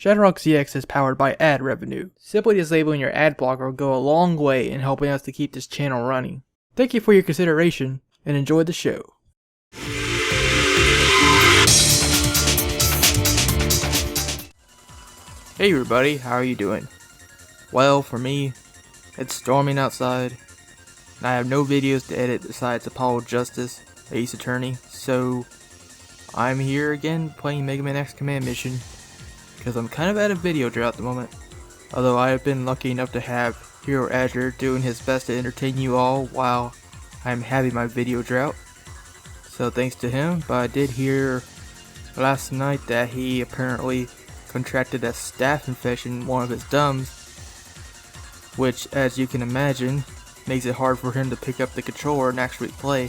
ShadowRockZX is powered by ad revenue. Simply disabling your ad blocker will go a long way in helping us to keep this channel running. Thank you for your consideration, and enjoy the show. Hey everybody, how are you doing? Well, for me, it's storming outside, and I have no videos to edit besides Apollo Justice, Ace Attorney, so I'm here again playing Mega Man X Command Mission, because I'm kind of at a video drought at the moment. Although I have been lucky enough to have Hero Azure doing his best to entertain you all while I'm having my video drought. So thanks to him, but I did hear last night that he apparently contracted a staph infection in one of his dumbs, which, as you can imagine, makes it hard for him to pick up the controller and actually play.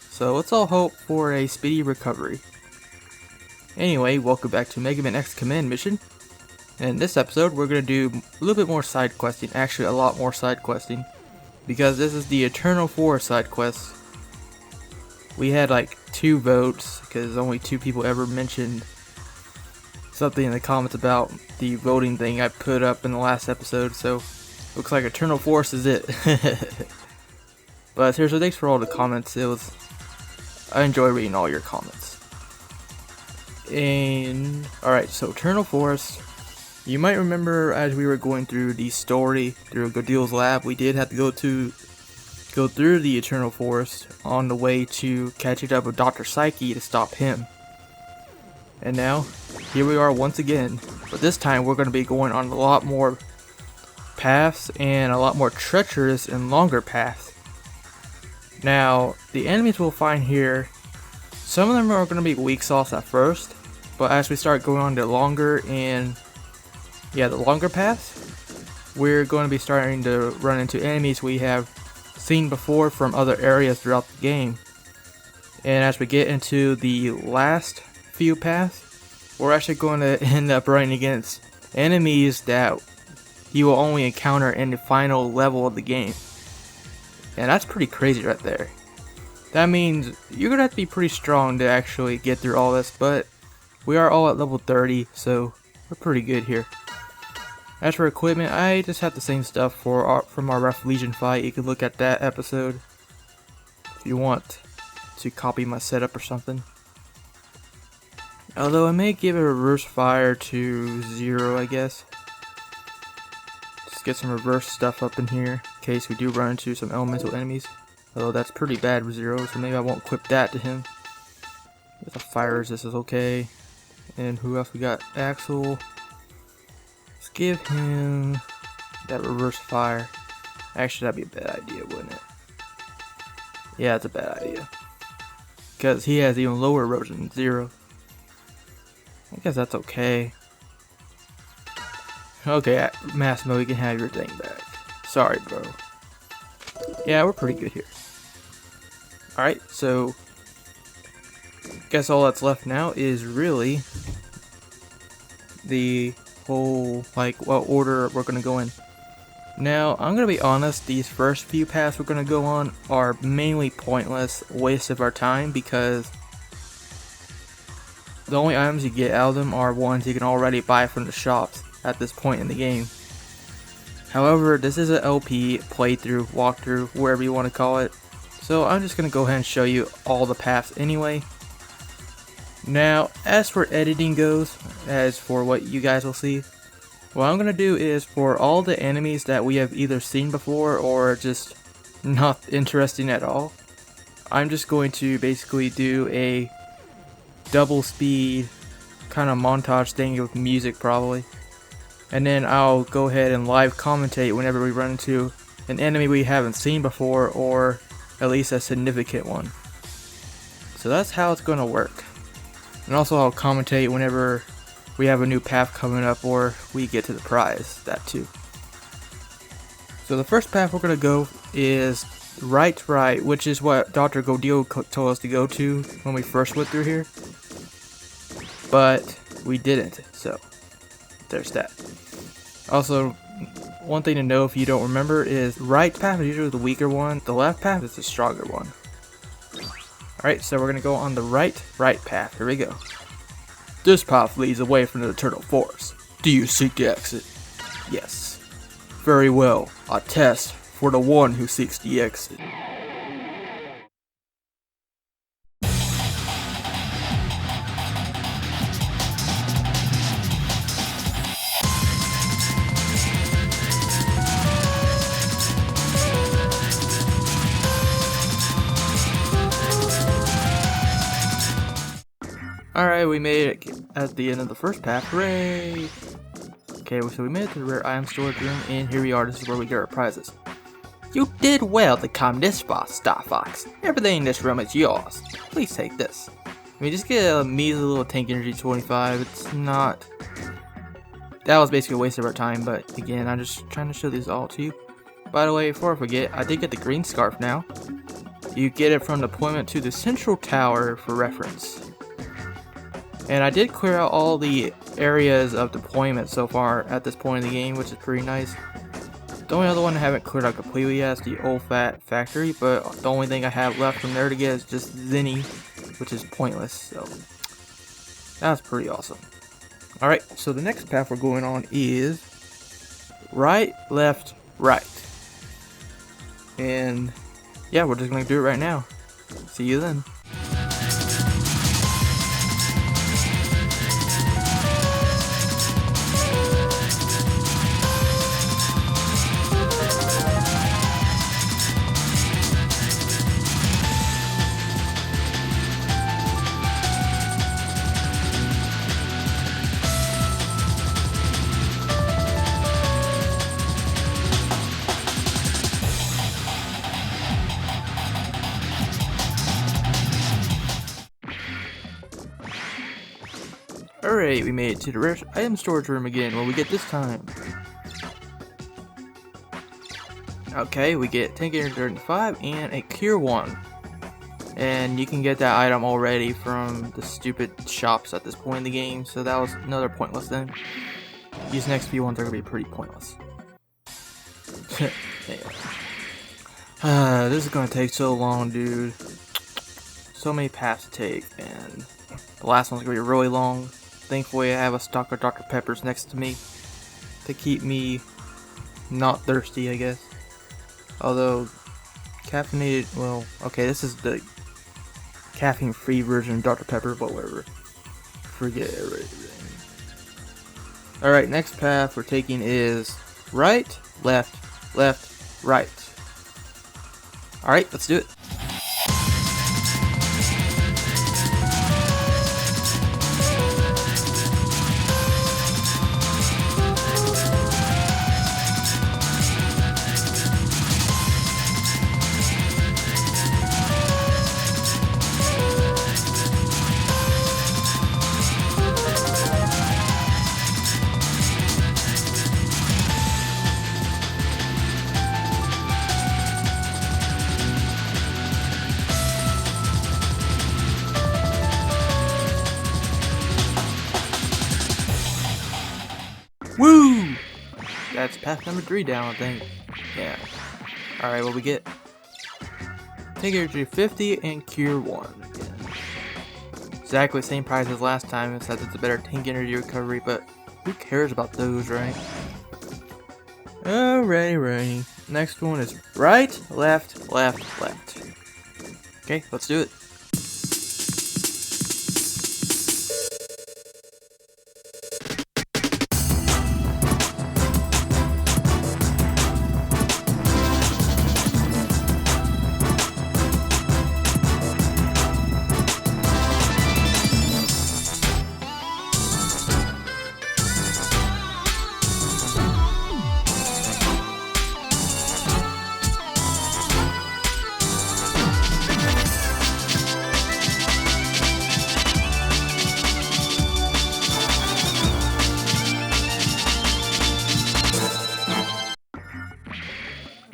So let's all hope for a speedy recovery. Anyway, welcome back to Mega Man X Command Mission. And in this episode, we're going to do a little bit more side questing, actually a lot more side questing, because this is the Eternal Forest side quest. We had like 2 votes, because only 2 people ever mentioned something in the comments about the voting thing I put up in the last episode, so looks like Eternal Forest is it. But seriously, thanks for all the comments. I enjoy reading all your comments. And alright, so Eternal Forest, you might remember as we were going through the story through Gaudille's lab, we did have to go through the Eternal Forest on the way to catching up with Dr. Psyche to stop him. And now, here we are once again, but this time we're going to be going on a lot more paths and a lot more treacherous and longer paths. Now, the enemies we'll find here, some of them are going to be weak sauce at first, but as we start going on the longer paths, we're going to be starting to run into enemies we have seen before from other areas throughout the game. And as we get into the last few paths, we're actually going to end up running against enemies that you will only encounter in the final level of the game. And that's pretty crazy right there. That means you're going to have to be pretty strong to actually get through all this, but we are all at level 30, so we're pretty good here. As for equipment, I just have the same stuff from our Rough Legion fight. You can look at that episode if you want to copy my setup or something. Although I may give a reverse fire to 0, I guess. Just get some reverse stuff up in here in case we do run into some elemental enemies. Although that's pretty bad with 0, so maybe I won't equip that to him. With a fire resist is okay. And who else we got? Axel. Let's give him that reverse fire. Actually, that'd be a bad idea, wouldn't it? Yeah, it's a bad idea. Because he has even lower erosion than 0. I guess that's okay. Okay, Massimo, you can have your thing back. Sorry, bro. Yeah, we're pretty good here. Alright, so guess all that's left now is really the whole, like, what order we're gonna go in. Now, I'm gonna be honest, these first few paths we're gonna go on are mainly pointless, waste of our time, because the only items you get out of them are ones you can already buy from the shops at this point in the game. However, this is an LP, playthrough, walkthrough, wherever you want to call it, so I'm just gonna go ahead and show you all the paths anyway. Now, as for editing goes, as for what you guys will see, what I'm going to do is for all the enemies that we have either seen before or just not interesting at all, I'm just going to basically do a double speed kind of montage thing with music probably. And then I'll go ahead and live commentate whenever we run into an enemy we haven't seen before, or at least a significant one. So that's how it's going to work. And also I'll commentate whenever we have a new path coming up or we get to the prize, that too. So the first path we're going to go is right, which is what Dr. Gaudille told us to go to when we first went through here. But we didn't, so there's that. Also, one thing to know if you don't remember is right path is usually the weaker one, the left path is the stronger one. Alright, so we're going to go on the right path. Here we go. This path leads away from the Eternal Forest. Do you seek the exit? Yes. Very well. A test for the one who seeks the exit. Alright, we made it at the end of the first path. Hooray! Okay, so we made it to the rare item storage room, and here we are. This is where we get our prizes. You did well to come this far, Star Fox. Everything in this room is yours. Please take this. We just get a measly little tank energy 25. It's not... That was basically a waste of our time, but again, I'm just trying to show these all to you. By the way, before I forget, I did get the green scarf now. You get it from deployment to the central tower for reference. And I did clear out all the areas of deployment so far at this point in the game, which is pretty nice. The only other one I haven't cleared out completely yet is the Old Fat Factory, but the only thing I have left from there to get is just Zinni, which is pointless, so that's pretty awesome. Alright, so the next path we're going on is right, left, right. And yeah, we're just going to do it right now. See you then. Alright, we made it to the rare item storage room again. What we get this time? Okay, we get 1035 and a Cure 1. And you can get that item already from the stupid shops at this point in the game, so that was another pointless thing. These next few ones are going to be pretty pointless. Anyway. This is going to take so long, dude. So many paths to take, and the last one's going to be really long. Thankfully, I have a stock of Dr. Peppers next to me to keep me not thirsty, I guess. Although, caffeinated, well, okay, this is the caffeine-free version of Dr. Pepper, but whatever. Forget everything. Alright, next path we're taking is right, left, left, right. Alright, let's do it. Woo! That's path number 3 down, I think. Yeah. Alright, what we get? Tank energy 50 and Cure 1. Yeah. Exactly the same price as last time, except it's a better tank energy recovery, but who cares about those, right? Alrighty. Next one is right, left, left, left. Okay, let's do it.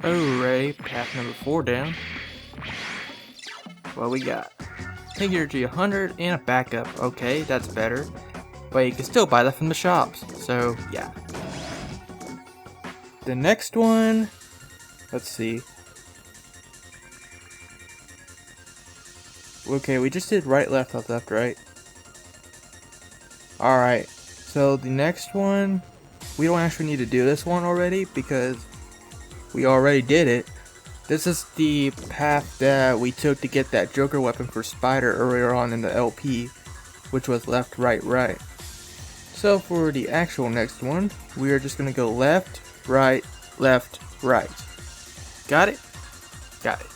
Alright, path number 4 down. What we got? Tank energy 100 and a backup. Okay, that's better. But you can still buy that from the shops. So, yeah. The next one, let's see. Okay, we just did right, left, left, left, right. Alright, So the next one, we don't actually need to do this one already because we already did it. This is the path that we took to get that Joker weapon for Spider earlier on in the LP, which was left, right, right. So for the actual next one, we are just going to go left, right, left, right. Got it? Got it.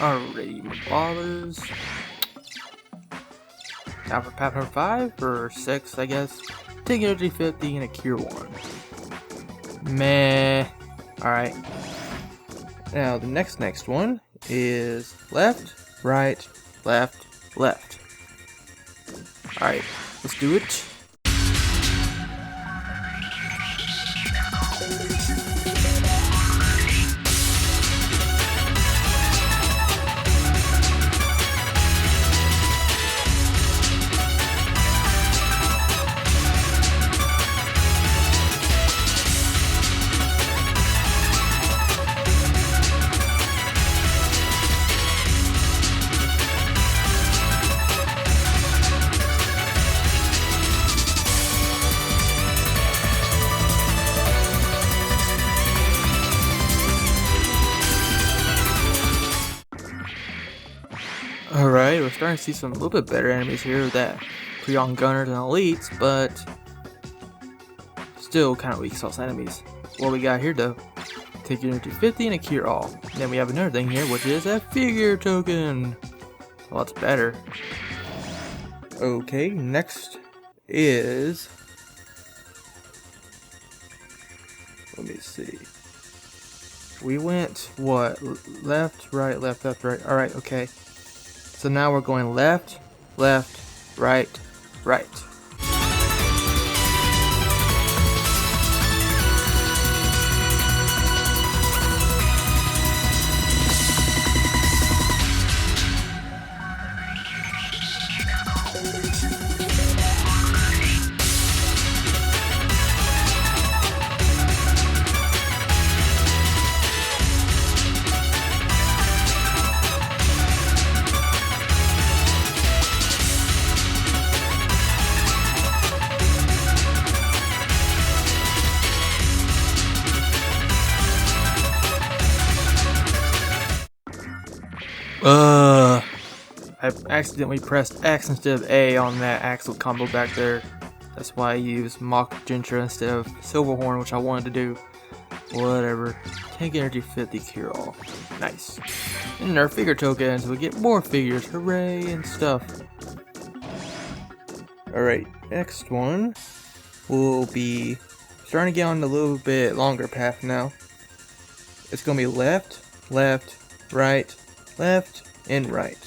Alrighty, my ballers. Now for path number 5 or 6, I guess. Take energy 50 and a cure 1. Meh. Alright. Now the next one is left, right, left, left. Alright, let's do it. Alright, we're starting to see some a little bit better enemies here with that pre-on gunners and elites, but still kind of weak sauce enemies. What we got here though, take your energy 50 and a cure all. And then we have another thing here, which is a figure token. Well, that's better. Okay, next is, let me see. We went what? Left, right, left, left, right. Alright, okay. So now we're going left, left, right, right. I accidentally pressed X instead of A on that axle combo back there. That's why I used Mock Gentra instead of Silverhorn, which I wanted to do. Whatever. Take energy 50, cure all. Nice. And our figure tokens, we get more figures. Hooray and stuff. Alright, next one will be starting to get on a little bit longer path now. It's gonna be left, left, right, left, and right.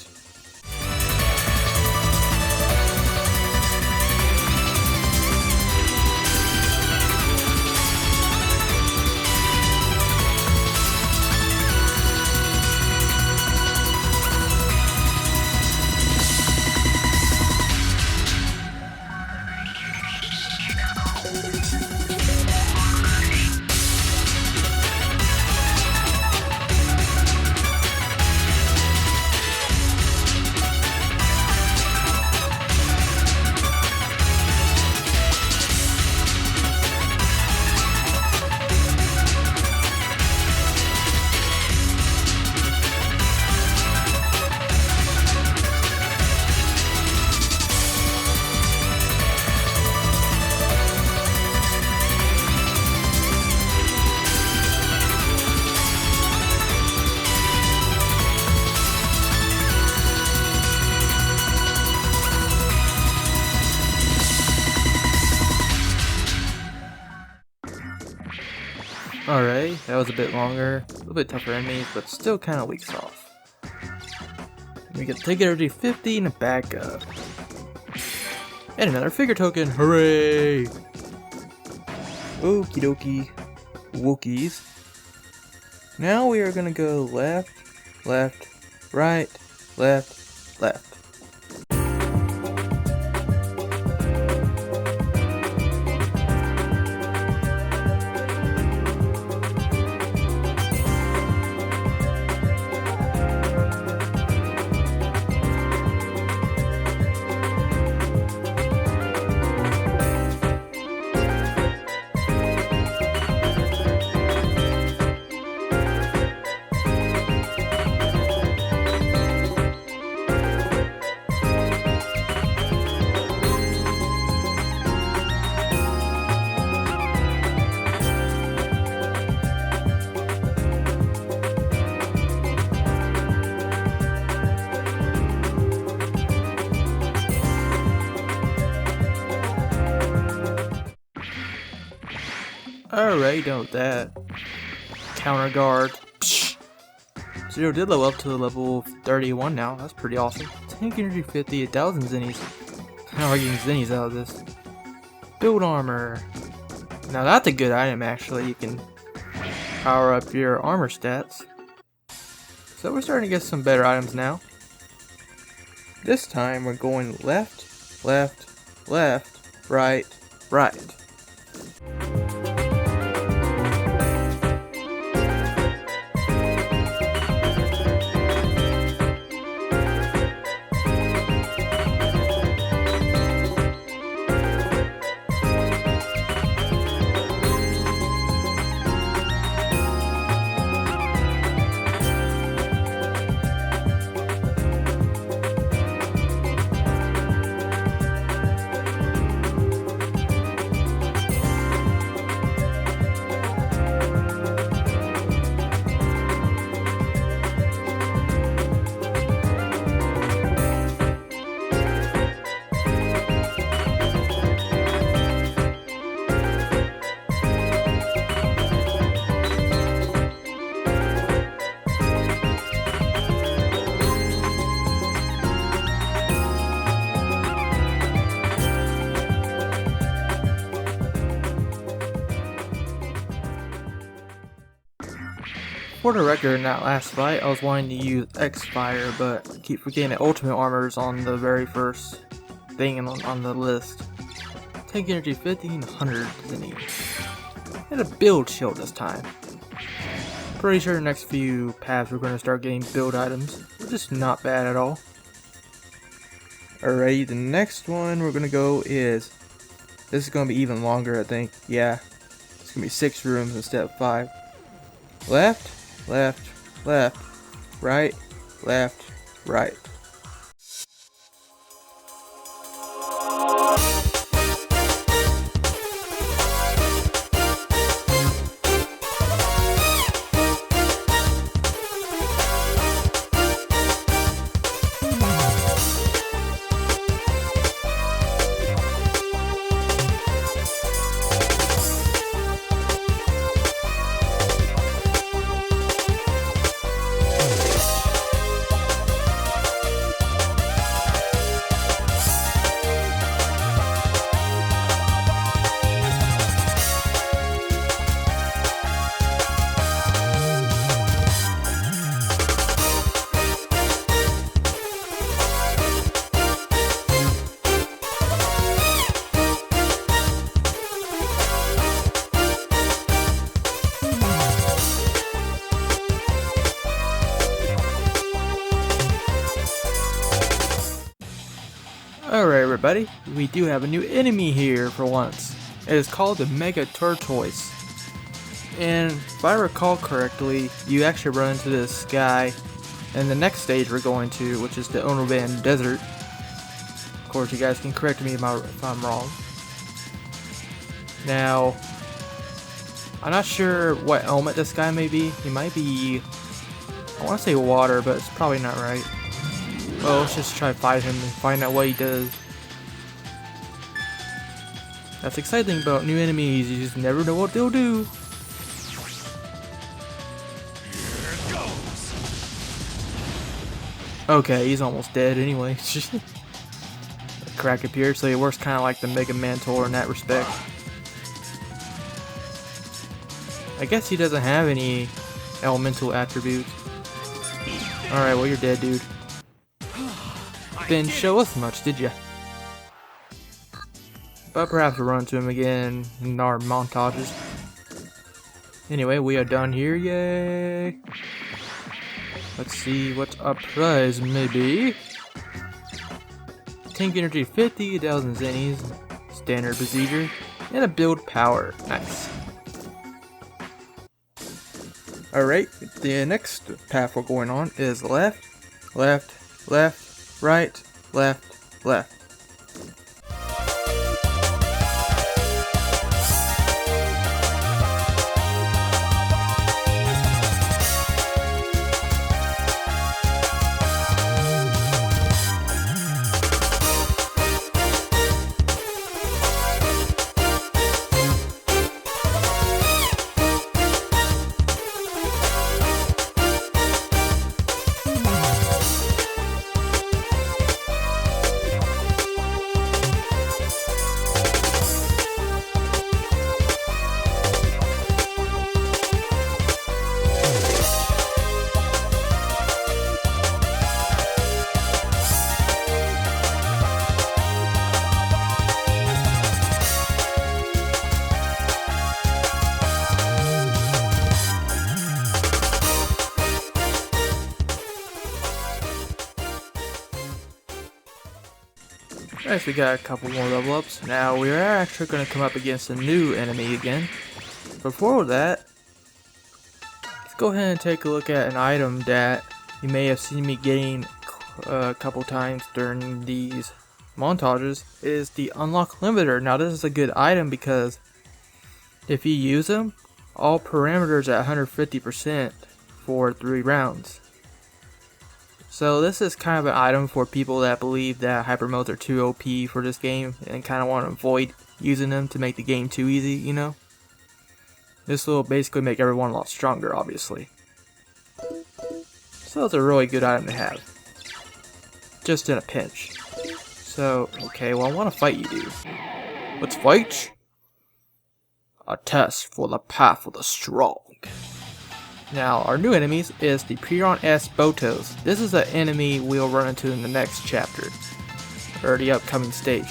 Alright, that was a bit longer, a little bit tougher enemies, but still kind of weak sauce. We get Ticket Energy 50 and a back up. And another figure token, hooray! Okie dokie, Wookiees. Now we are gonna go left, left, right, left, left. Alright, done with that. Counter guard. Psh. Zero did level up to level 31 now. That's pretty awesome. Tank energy 50, 1,000 zennies. How are we getting zennies out of this? Build armor. Now that's a good item actually. You can power up your armor stats. So we're starting to get some better items now. This time we're going left, left, left, right, right. For the record, in that last fight, I was wanting to use X-Fire, but I keep forgetting that Ultimate Armor is on the very first thing on the list. Tank energy 50 and 100 zennies. And a build shield this time. Pretty sure the next few paths we're going to start getting build items, which is not bad at all. Alright, the next one we're going to go is, this is going to be even longer I think, yeah. It's going to be 6 rooms instead of 5. Left, left, left, right, left, right. Alright everybody, we do have a new enemy here for once. It is called the Mega Tortoise. And if I recall correctly, you actually run into this guy in the next stage we're going to, which is the Onoban Desert. Of course you guys can correct me if I'm wrong. Now, I'm not sure what element this guy may be. He might be, I want to say water, but it's probably not right. Well, let's just try to fight him and find out what he does. That's exciting about new enemies, you just never know what they'll do. Okay, he's almost dead anyway. A crack appeared, so he works kind of like the Mega Mantor in that respect. I guess he doesn't have any elemental attributes. Alright, well you're dead, dude. Didn't show us much, did ya? But perhaps we'll run into him again in our montages. Anyway, we are done here, yay! Let's see what our prize may be. Tank energy 50,000 zennies, standard procedure, and a build power. Nice. Alright, the next path we're going on is left, left, left, right, left, left. Nice, we got a couple more level ups. Now we are actually going to come up against a new enemy again. Before that, let's go ahead and take a look at an item that you may have seen me getting a couple times during these montages. It is the Unlock Limiter. Now this is a good item because if you use them, all parameters at 150% for 3 rounds. So this is kind of an item for people that believe that hyper modes are too OP for this game and kind of want to avoid using them to make the game too easy, you know? This will basically make everyone a lot stronger, obviously. So it's a really good item to have. Just in a pinch. So, okay, well I want to fight you, dude. Let's fight! A test for the path of the strong. Now, our new enemies is the Piron S Botos. This is an enemy we'll run into in the next chapter, or the upcoming stage.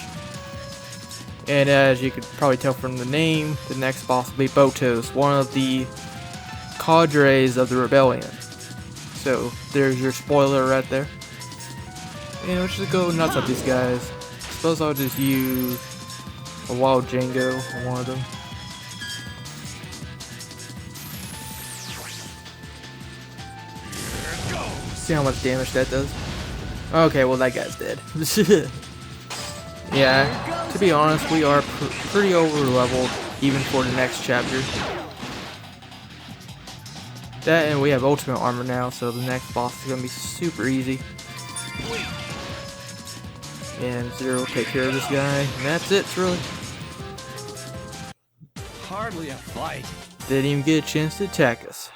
And as you could probably tell from the name, the next boss will be Botos, one of the cadres of the rebellion. So, there's your spoiler right there. And let's just go nuts at these guys. Suppose I'll just use a Wild Django on one of them. See how much damage that does? Okay, well that guy's dead. Yeah, to be honest, we are pretty over leveled even for the next chapter. That and we have ultimate armor now, so the next boss is gonna be super easy. And Zero will take care of this guy, and that's it, really. Hardly a fight. Didn't even get a chance to attack us.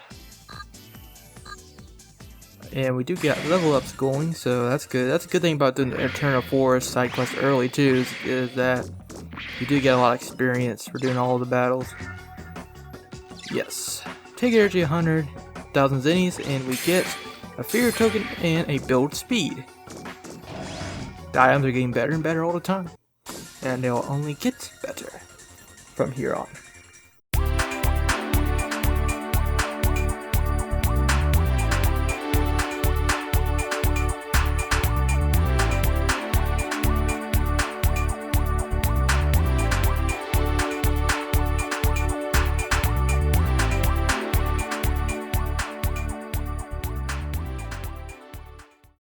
And we do get level ups going, so that's good. That's a good thing about doing the Eternal Forest side quest early too, is that you do get a lot of experience for doing all the battles. Yes. Take energy 100,000 zennies, and we get a fear token and a build speed. The items are getting better and better all the time, and they'll only get better from here on.